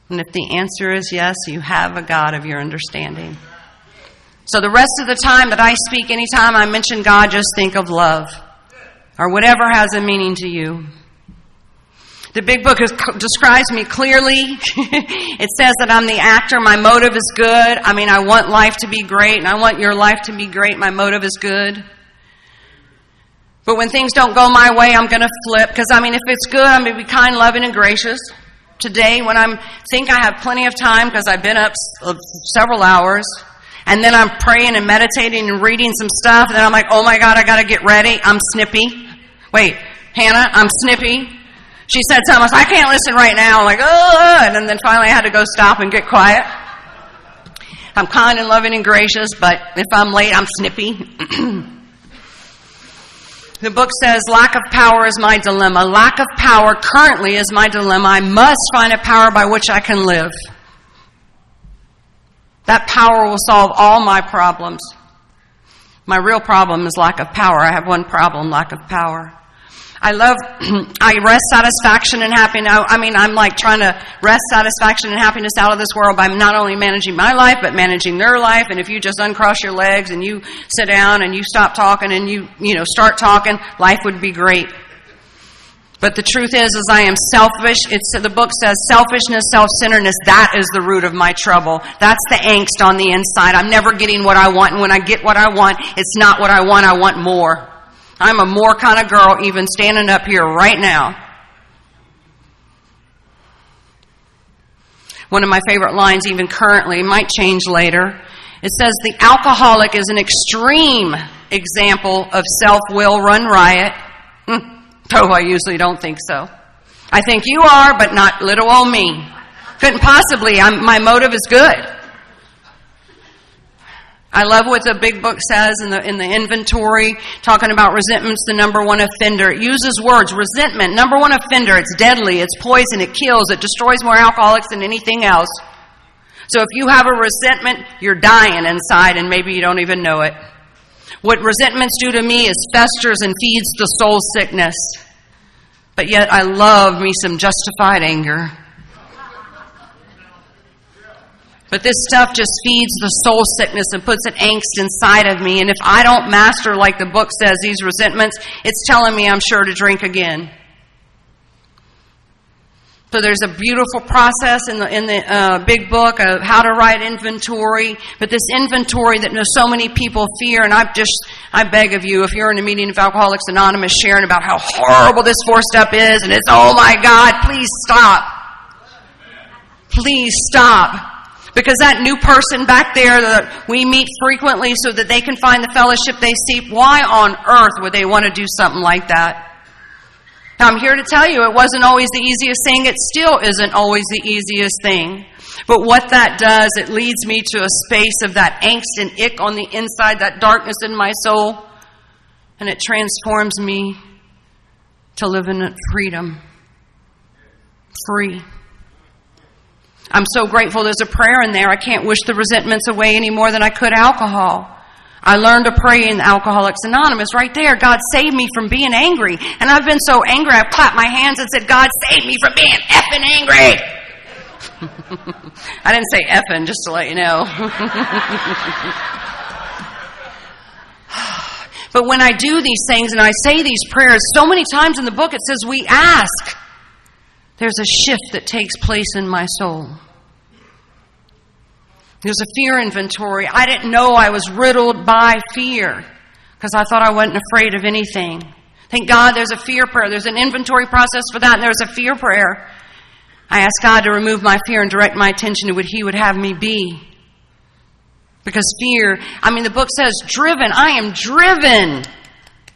And if the answer is yes, you have a God of your understanding. So the rest of the time that I speak, anytime I mention God, just think of love. Or whatever has a meaning to you. The big book describes me clearly. It says that I'm the actor. My motive is good. I want life to be great, and I want your life to be great. My motive is good. But when things don't go my way, I'm going to flip. Because, if it's good, I'm going to be kind, loving, and gracious. Today, when I think I have plenty of time, because I've been up several hours, and then I'm praying and meditating and reading some stuff, and then I'm like, oh my God, I got to get ready. I'm snippy. Wait, Hannah, I'm snippy. She said something, I can't listen right now. I'm like, oh, and then finally I had to go stop and get quiet. I'm kind and loving and gracious, but if I'm late, I'm snippy. The book says, lack of power is my dilemma. Lack of power currently is my dilemma. I must find a power by which I can live. That power will solve all my problems. My real problem is lack of power. I have one problem, lack of power. I rest satisfaction and happiness. I'm like trying to wrest satisfaction and happiness out of this world by not only managing my life, but managing their life. And if you just uncross your legs and you sit down and you stop talking and you start talking, life would be great. But the truth is I am selfish. The book says selfishness, self-centeredness, that is the root of my trouble. That's the angst on the inside. I'm never getting what I want. And when I get what I want, it's not what I want more. I'm a more kind of girl even standing up here right now. One of my favorite lines even currently, might change later. It says, the alcoholic is an extreme example of self-will run riot. Though I usually don't think so. I think you are, but not little old me. Couldn't possibly. My motive is good. I love what the big book says in the inventory, talking about resentment's the number one offender. It uses words, resentment, number one offender. It's deadly, it's poison, it kills, it destroys more alcoholics than anything else. So if you have a resentment, you're dying inside and maybe you don't even know it. What resentments do to me is festers and feeds the soul sickness. But yet I love me some justified anger. But this stuff just feeds the soul sickness and puts an angst inside of me. And if I don't master, like the book says, these resentments, it's telling me I'm sure to drink again. So there's a beautiful process in the big book of how to write inventory. But this inventory that so many people fear, and I beg of you, if you're in a meeting of Alcoholics Anonymous sharing about how horrible this 4-step is, and it's, oh my God, please stop. Please stop. Because that new person back there that we meet frequently so that they can find the fellowship they seek, why on earth would they want to do something like that? Now, I'm here to tell you it wasn't always the easiest thing. It still isn't always the easiest thing. But what that does, it leads me to a space of that angst and ick on the inside, that darkness in my soul. And it transforms me to live in freedom. Free. I'm so grateful there's a prayer in there. I can't wish the resentments away any more than I could alcohol. I learned to pray in Alcoholics Anonymous right there. God, save me from being angry. And I've been so angry, I've clapped my hands and said, God, save me from being effing angry. I didn't say effing, just to let you know. But when I do these things and I say these prayers, so many times in the book it says we ask. There's a shift that takes place in my soul. There's a fear inventory. I didn't know I was riddled by fear because I thought I wasn't afraid of anything. Thank God there's a fear prayer. There's an inventory process for that, and there's a fear prayer. I ask God to remove my fear and direct my attention to what He would have me be. Because fear, the book says driven. I am driven.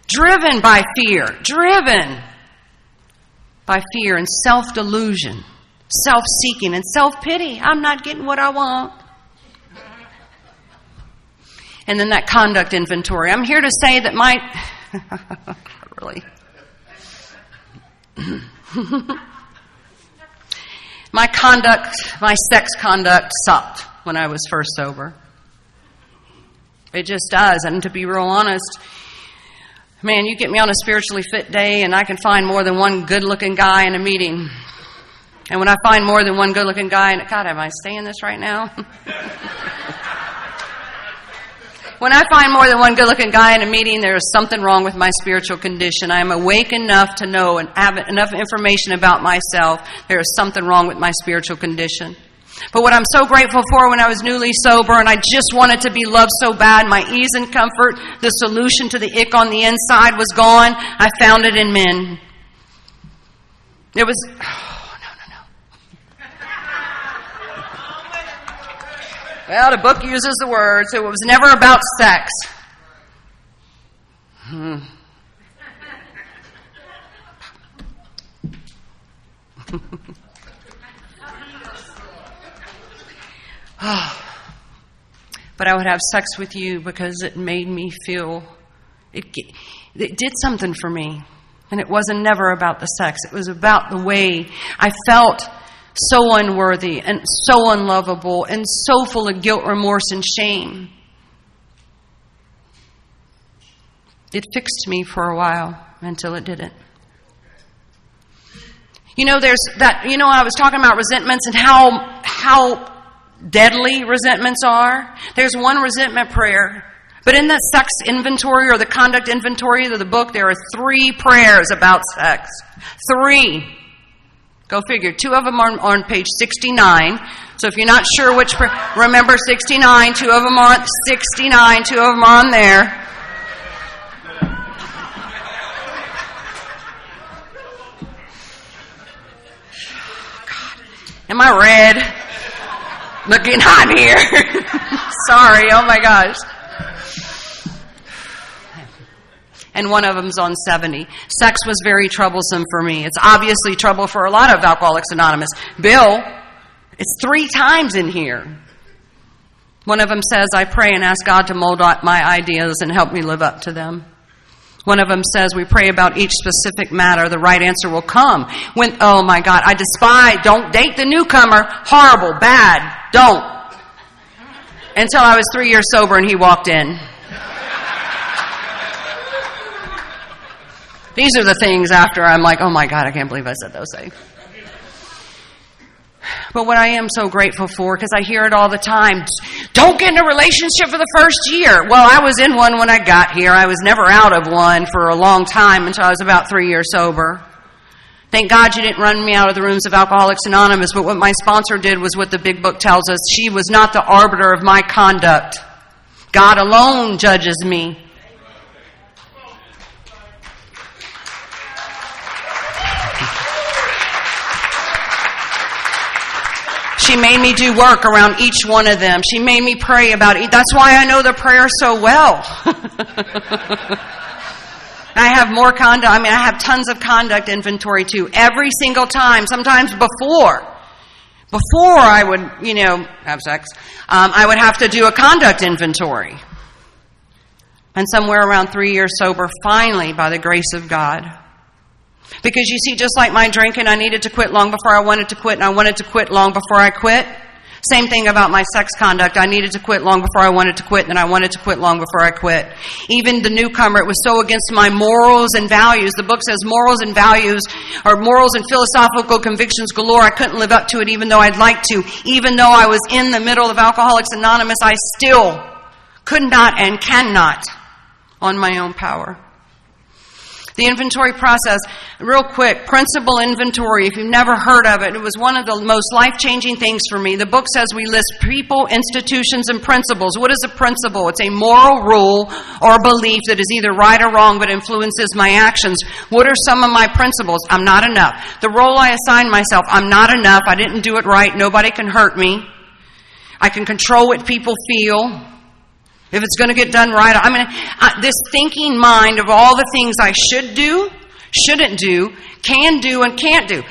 Driven by fear. Driven by fear and self-delusion, self-seeking, and self-pity. I'm not getting what I want. And then that conduct inventory. I'm here to say that my sex conduct sucked when I was first sober. It just does. And to be real honest, man, you get me on a spiritually fit day and I can find more than one good-looking guy in a meeting. And when I find more than one good-looking guy, God, am I saying this right now? When I find more than one good-looking guy in a meeting, there is something wrong with my spiritual condition. I am awake enough to know and have enough information about myself. There is something wrong with my spiritual condition. But what I'm so grateful for when I was newly sober and I just wanted to be loved so bad, my ease and comfort, the solution to the ick on the inside was gone. I found it in men. It was... Well, the book uses the words. It was never about sex. But I would have sex with you because it made me feel... It did something for me. And it wasn't never about the sex. It was about the way I felt so unworthy and so unlovable and so full of guilt, remorse, and shame. It fixed me for a while until it didn't. There's that, I was talking about resentments and how deadly resentments are. There's one resentment prayer. But in the sex inventory or the conduct inventory of the book, there are 3 prayers about sex. 3. Go figure. 2 of them are on page 69. So if you're not sure which, remember 69. 2 of them are on 69. 2 of them are on there. God. Am I red? Looking hot here. Sorry. Oh my gosh. And one of them's on 70. Sex was very troublesome for me. It's obviously trouble for a lot of Alcoholics Anonymous. Bill, it's 3 times in here. One of them says, I pray and ask God to mold my ideas and help me live up to them. One of them says, we pray about each specific matter. The right answer will come. Oh my God, I despise, don't date the newcomer. Horrible, bad, don't. Until I was 3 years sober and he walked in. These are the things after I'm like, oh my God, I can't believe I said those things. But what I am so grateful for, because I hear it all the time, don't get in a relationship for the first year. Well, I was in one when I got here. I was never out of one for a long time until I was about 3 years sober. Thank God you didn't run me out of the rooms of Alcoholics Anonymous, but what my sponsor did was what the big book tells us. She was not the arbiter of my conduct. God alone judges me. She made me do work around each one of them. She made me pray about it. That's why I know the prayer so well. I have more conduct. I have tons of conduct inventory too. Every single time, sometimes before I would, have sex, I would have to do a conduct inventory. And somewhere around 3 years sober, finally, by the grace of God. Because you see, just like my drinking, I needed to quit long before I wanted to quit, and I wanted to quit long before I quit. Same thing about my sex conduct. I needed to quit long before I wanted to quit, and I wanted to quit long before I quit. Even the newcomer, it was so against my morals and values. The book says morals and values, or morals and philosophical convictions galore. I couldn't live up to it even though I'd like to. Even though I was in the middle of Alcoholics Anonymous, I still could not and cannot on my own power. The inventory process, real quick, principle inventory, if you've never heard of it, it was one of the most life-changing things for me. The book says we list people, institutions, and principles. What is a principle? It's a moral rule or belief that is either right or wrong but influences my actions. What are some of my principles? I'm not enough. The role I assigned myself, I'm not enough. I didn't do it right. Nobody can hurt me. I can control what people feel. If it's going to get done right, this thinking mind of all the things I should do, shouldn't do, can do, and can't do.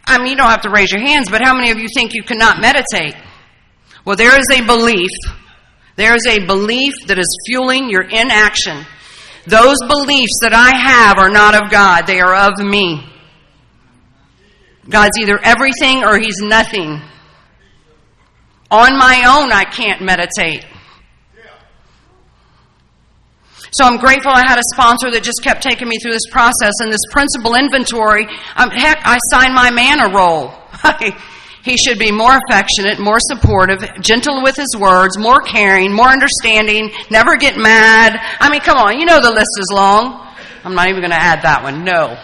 You don't have to raise your hands, but how many of you think you cannot meditate? Well, there is a belief. There is a belief that is fueling your inaction. Those beliefs that I have are not of God. They are of me. God's either everything or He's nothing. On my own, I can't meditate. So I'm grateful I had a sponsor that just kept taking me through this process. And this principle inventory, I signed my man a role. He should be more affectionate, more supportive, gentle with his words, more caring, more understanding, never get mad. Come on, you know the list is long. I'm not even going to add that one. No.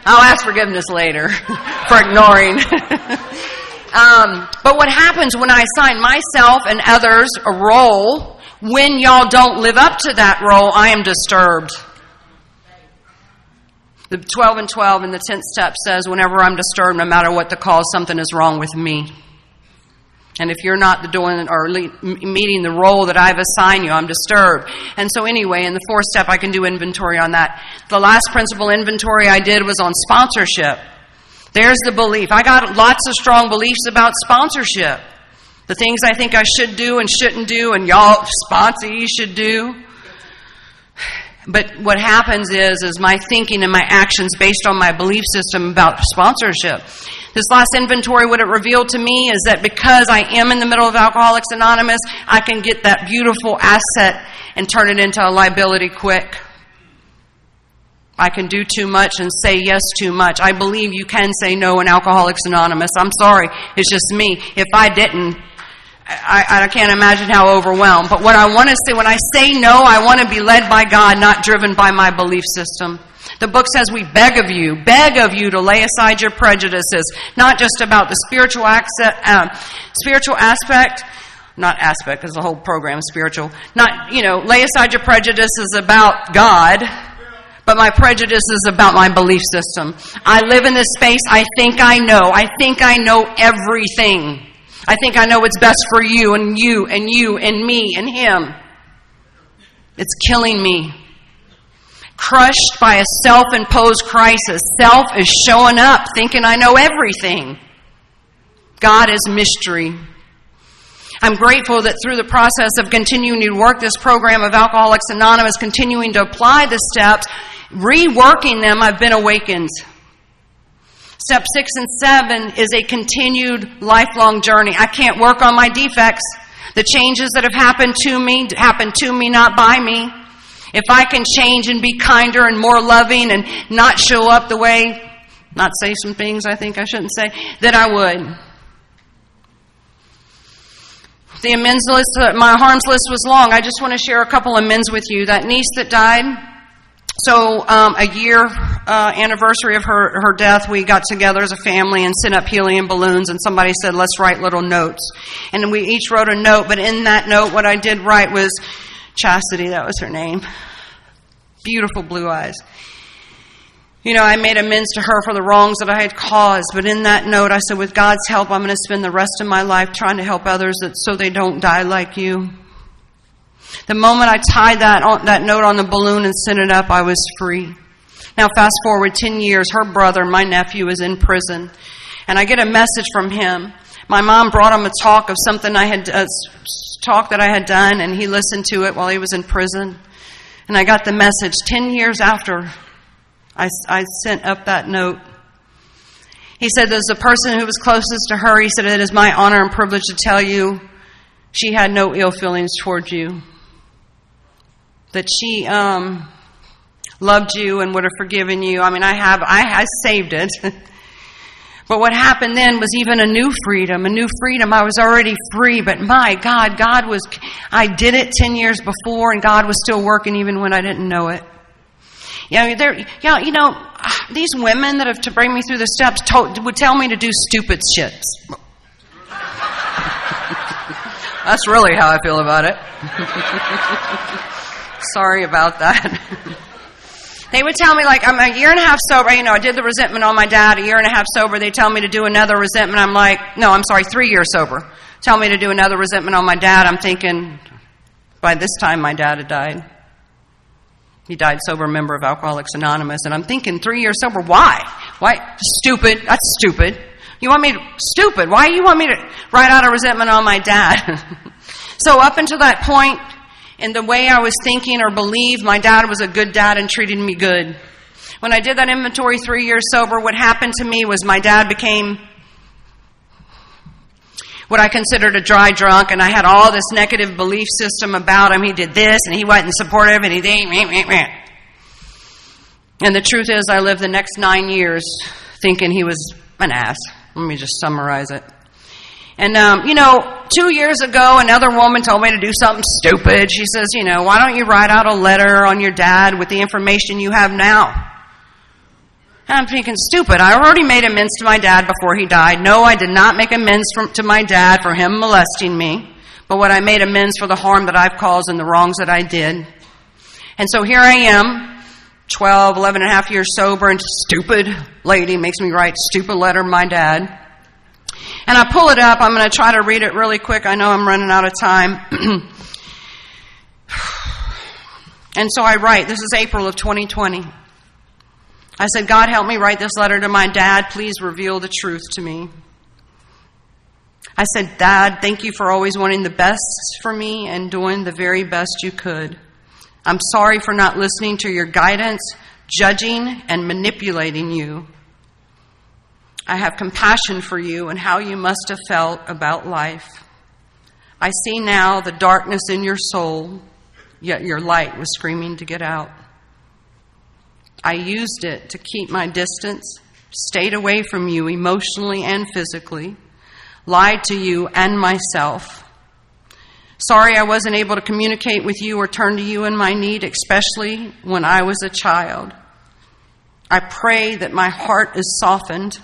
I'll ask forgiveness later for ignoring. But what happens when I assign myself and others a role, when y'all don't live up to that role, I am disturbed. The 12 and 12 in the 10th step says, whenever I'm disturbed, no matter what the cause, something is wrong with me. And if you're not doing or meeting the role that I've assigned you, I'm disturbed. And so anyway, in the 4th step, I can do inventory on that. The last principle inventory I did was on sponsorship. There's the belief. I got lots of strong beliefs about sponsorship. The things I think I should do and shouldn't do, and y'all sponsees should do. But what happens is my thinking and my actions based on my belief system about sponsorship. This last inventory, what it revealed to me is that because I am in the middle of Alcoholics Anonymous, I can get that beautiful asset and turn it into a liability quick. I can do too much and say yes too much. I believe you can say no in Alcoholics Anonymous. I'm sorry, it's just me. If I didn't, I can't imagine how overwhelmed. But what I want to say, when I say no, I want to be led by God, not driven by my belief system. The book says we beg of you to lay aside your prejudices, not just about the spiritual aspect, not aspect because the whole program is spiritual. Not, lay aside your prejudices about God, but my prejudice is about my belief system. I live in this space. I think I know everything. I think I know what's best for you and you and you and me and him. It's killing me. Crushed by a self-imposed crisis. Self is showing up, thinking I know everything. God is mystery. I'm grateful that through the process of continuing to work this program of Alcoholics Anonymous, continuing to apply the steps, reworking them, I've been awakened. Step 6 and 7 is a continued lifelong journey. I can't work on my defects. The changes that have happened to me, not by me. If I can change and be kinder and more loving and not show up the way, not say some things I think I shouldn't say, then I would. The amends list, my harms list was long. I just want to share a couple amends with you. That niece that died, so a year anniversary of her death, we got together as a family and sent up helium balloons, and somebody said, let's write little notes. And we each wrote a note, but in that note, what I did write was Chastity, that was her name. Beautiful blue eyes. You know, I made amends to her for the wrongs that I had caused, but in that note, I said, with God's help, I'm going to spend the rest of my life trying to help others so they don't die like you. The moment I tied that note on the balloon and sent it up, I was free. Now, fast forward 10 years, her brother, my nephew, is in prison, and I get a message from him. My mom brought him a talk of something I had talk that I had done, and he listened to it while he was in prison. And I got the message 10 years after I sent up that note. He said, there's a person who was closest to her. He said, it is my honor and privilege to tell you she had no ill feelings towards you. That she loved you and would have forgiven you. I mean, I saved it. But what happened then was even a new freedom. I was already free, but my God, I did it 10 years before, and God was still working even when I didn't know it. These women that have to bring me through the steps would tell me to do stupid shit. That's really how I feel about it. Sorry about that. They would tell me, like, I'm a year and a half sober. I did the resentment on my dad, a year and a half sober. They tell me to do another resentment. I'm like, 3 years sober. Tell me to do another resentment on my dad. I'm thinking, by this time, my dad had died. He died sober, member of Alcoholics Anonymous. And I'm thinking, 3 years sober, why? Why? Stupid. That's stupid. Stupid. Why do you want me to write out a resentment on my dad? So up until that point, in the way I was thinking or believed, my dad was a good dad and treated me good. When I did that inventory 3 years sober, what happened to me was my dad became what I considered a dry drunk, and I had all this negative belief system about him. He did this, and he wasn't supportive, and he did. And the truth is, I lived the next 9 years thinking he was an ass. Let me just summarize it. And, 2 years ago, another woman told me to do something stupid. She says, why don't you write out a letter on your dad with the information you have now? And I'm thinking, stupid. I already made amends to my dad before he died. No, I did not make amends to my dad for him molesting me. But what I made amends for the harm that I've caused and the wrongs that I did. And so here I am, 11 and a half years sober, and stupid lady makes me write stupid letter to my dad. And I pull it up. I'm going to try to read it really quick. I know I'm running out of time. And so I write, this is April of 2020. I said, God, help me write this letter to my dad. Please reveal the truth to me. I said, Dad, thank you for always wanting the best for me and doing the very best you could. I'm sorry for not listening to your guidance, judging, and manipulating you. I have compassion for you and how you must have felt about life. I see now the darkness in your soul, yet your light was screaming to get out. I used it to keep my distance, stayed away from you emotionally and physically, lied to you and myself. Sorry I wasn't able to communicate with you or turn to you in my need, especially when I was a child. I pray that my heart is softened.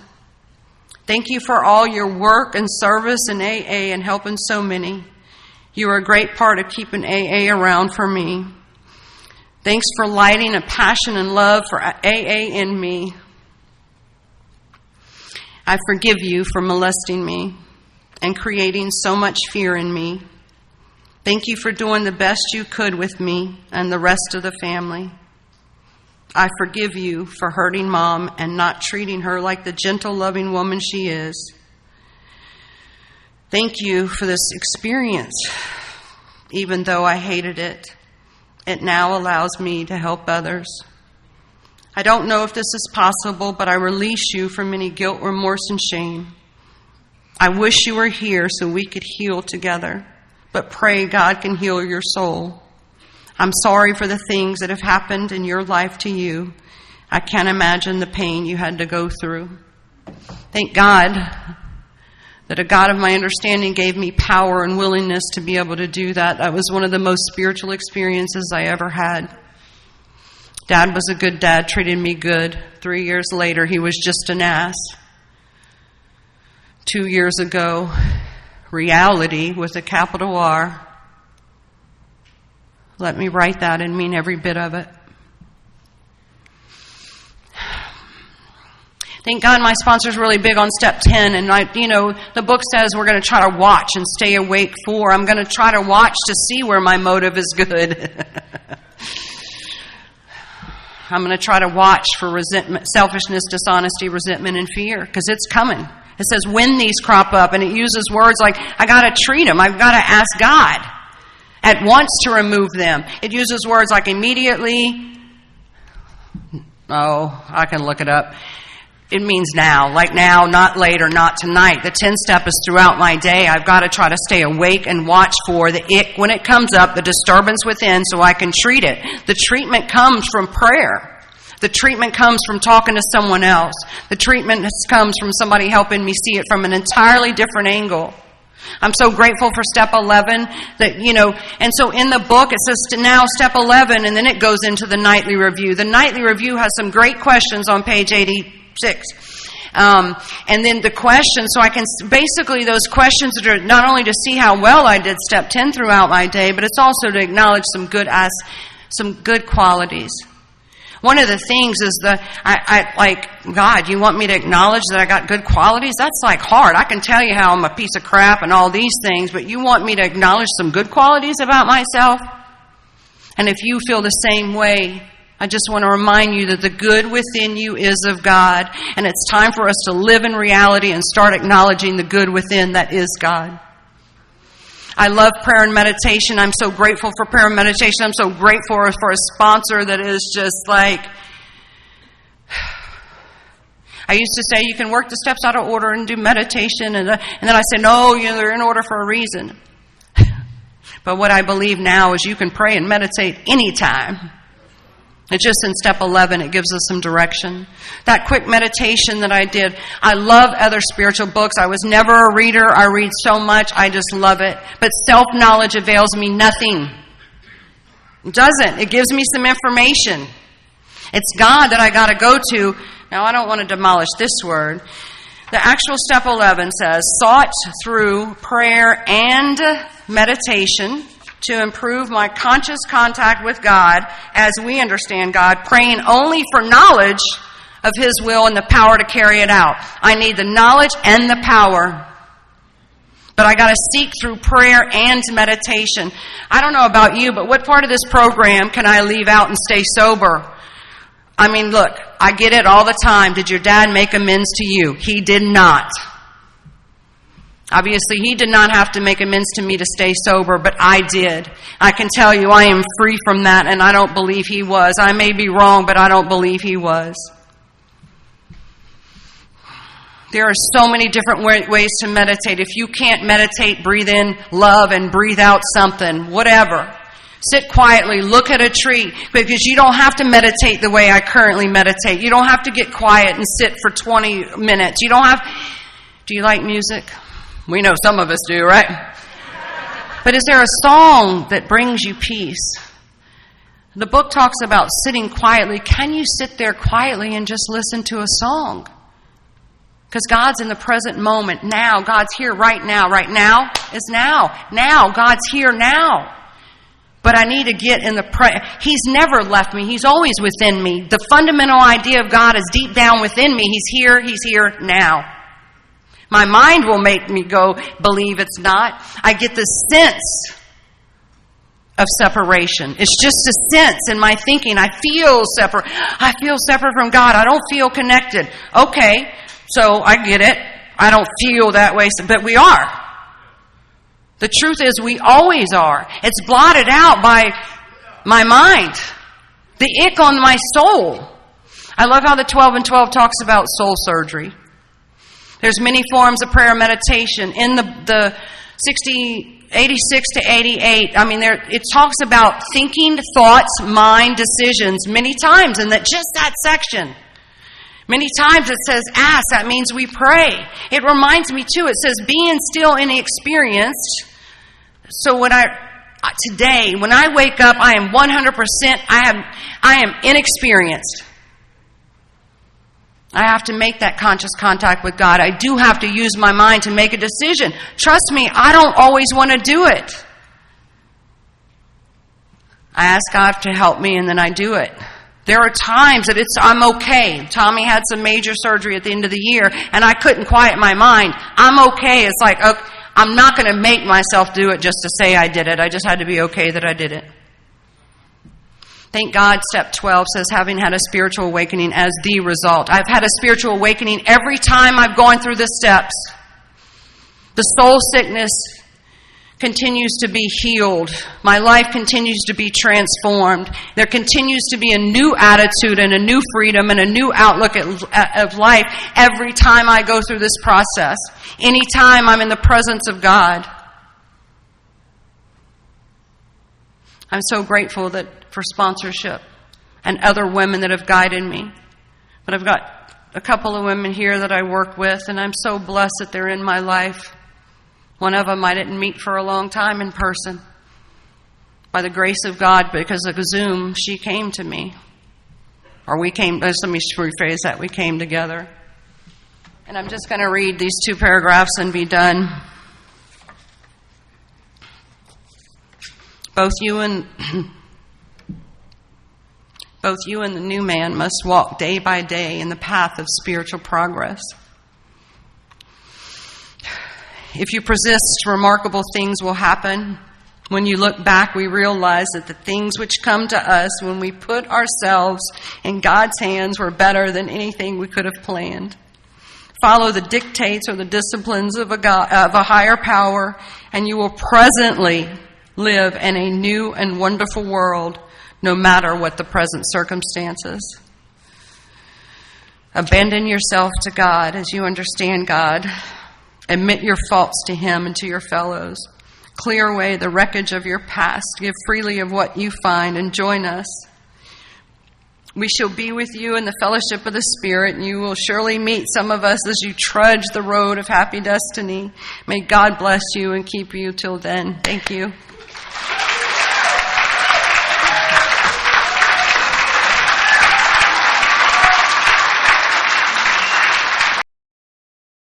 Thank you for all your work and service in AA and helping so many. You are a great part of keeping AA around for me. Thanks for lighting a passion and love for AA in me. I forgive you for molesting me and creating so much fear in me. Thank you for doing the best you could with me and the rest of the family. I forgive you for hurting Mom and not treating her like the gentle, loving woman she is. Thank you for this experience. Even though I hated it, it now allows me to help others. I don't know if this is possible, but I release you from any guilt, remorse, and shame. I wish you were here so we could heal together, but pray God can heal your soul. I'm sorry for the things that have happened in your life to you. I can't imagine the pain you had to go through. Thank God that a God of my understanding gave me power and willingness to be able to do that. That was one of the most spiritual experiences I ever had. Dad was a good dad, treated me good. 3 years later, he was just an ass. 2 years ago, reality with a capital R. Let me write that and mean every bit of it. Thank God my sponsor's really big on step 10. And the book says we're going to try to watch and stay awake for. I'm going to try to watch to see where my motive is good. I'm going to try to watch for resentment, selfishness, dishonesty, resentment, and fear, because it's coming. It says when these crop up, and it uses words like, I got to treat them. I've got to ask God at once to remove them. It uses words like immediately. Oh, I can look it up. It means now, like now, not later, not tonight. The 10-step is throughout my day. I've got to try to stay awake and watch for the ick when it comes up, the disturbance within, so I can treat it. The treatment comes from prayer. The treatment comes from talking to someone else. The treatment comes from somebody helping me see it from an entirely different angle. I'm so grateful for step 11 that, and so in the book it says now step 11, and then it goes into the nightly review. The nightly review has some great questions on page 86. And then the questions, so I can, basically those questions that are not only to see how well I did step 10 throughout my day, but it's also to acknowledge some good qualities. One of the things is God, you want me to acknowledge that I got good qualities? That's like hard. I can tell you how I'm a piece of crap and all these things, but you want me to acknowledge some good qualities about myself? And if you feel the same way, I just want to remind you that the good within you is of God, and it's time for us to live in reality and start acknowledging the good within that is God. I love prayer and meditation. I'm so grateful for prayer and meditation. I'm so grateful for a sponsor that is just like, I used to say you can work the steps out of order and do meditation, and then I said, no, they're in order for a reason. But what I believe now is you can pray and meditate anytime. It's just in step 11, it gives us some direction. That quick meditation that I did, I love other spiritual books. I was never a reader. I read so much. I just love it. But self-knowledge avails me nothing. It doesn't. It gives me some information. It's God that I got to go to. Now, I don't want to demolish this word. The actual step 11 says, sought through prayer and meditation to improve my conscious contact with God as we understand God, praying only for knowledge of His will and the power to carry it out. I need the knowledge and the power. But I got to seek through prayer and meditation. I don't know about you, but what part of this program can I leave out and stay sober? I mean, look, I get it all the time. Did your dad make amends to you? He did not. Obviously, he did not have to make amends to me to stay sober, but I did. I can tell you I am free from that, and I don't believe he was. I may be wrong, but I don't believe he was. There are so many different ways to meditate. If you can't meditate, breathe in love and breathe out something, whatever. Sit quietly, look at a tree, because you don't have to meditate the way I currently meditate. You don't have to get quiet and sit for 20 minutes. You don't have... Do you like music? We know some of us do, right? But is there a song that brings you peace? The book talks about sitting quietly. Can you sit there quietly and just listen to a song? Because God's in the present moment now. God's here right now. Right now is now. Now, God's here now. But I need to get in the He's never left me. He's always within me. The fundamental idea of God is deep down within me. He's here now. My mind will make me go believe it's not. I get this sense of separation. It's just a sense in my thinking. I feel separate from God. I don't feel connected. Okay, so I get it. I don't feel that way, but we are. The truth is we always are. It's blotted out by my mind. The ick on my soul. I love how the 12 and 12 talks about soul surgery. There's many forms of prayer meditation. In the 86 to 88, it talks about thinking, thoughts, mind, decisions many times in that section. Many times it says ask, that means we pray. It reminds me too, it says being still inexperienced. So when I wake up, I am 100%, I am inexperienced. I have to make that conscious contact with God. I do have to use my mind to make a decision. Trust me, I don't always want to do it. I ask God to help me and then I do it. There are times that I'm okay. Tommy had some major surgery at the end of the year and I couldn't quiet my mind. I'm okay. It's like, okay, I'm not going to make myself do it just to say I did it. I just had to be okay that I did it. Thank God, step 12 says, having had a spiritual awakening as the result. I've had a spiritual awakening every time I've gone through the steps. The soul sickness continues to be healed. My life continues to be transformed. There continues to be a new attitude and a new freedom and a new outlook of life every time I go through this process. Anytime I'm in the presence of God. I'm so grateful for sponsorship and other women that have guided me. But I've got a couple of women here that I work with, and I'm so blessed that they're in my life. One of them I didn't meet for a long time in person. By the grace of God, because of Zoom, she came to me. Or we came, let me rephrase that, we came together. And I'm just going to read these 2 paragraphs and be done. Both you and the new man must walk day by day in the path of spiritual progress. If you persist, remarkable things will happen. When you look back, we realize that the things which come to us when we put ourselves in God's hands were better than anything we could have planned. Follow the dictates or the disciplines of a higher power, and you will presently live in a new and wonderful world, no matter what the present circumstances. Abandon yourself to God as you understand God. Admit your faults to Him and to your fellows. Clear away the wreckage of your past. Give freely of what you find and join us. We shall be with you in the fellowship of the Spirit, and you will surely meet some of us as you trudge the road of happy destiny. May God bless you and keep you till then. Thank you.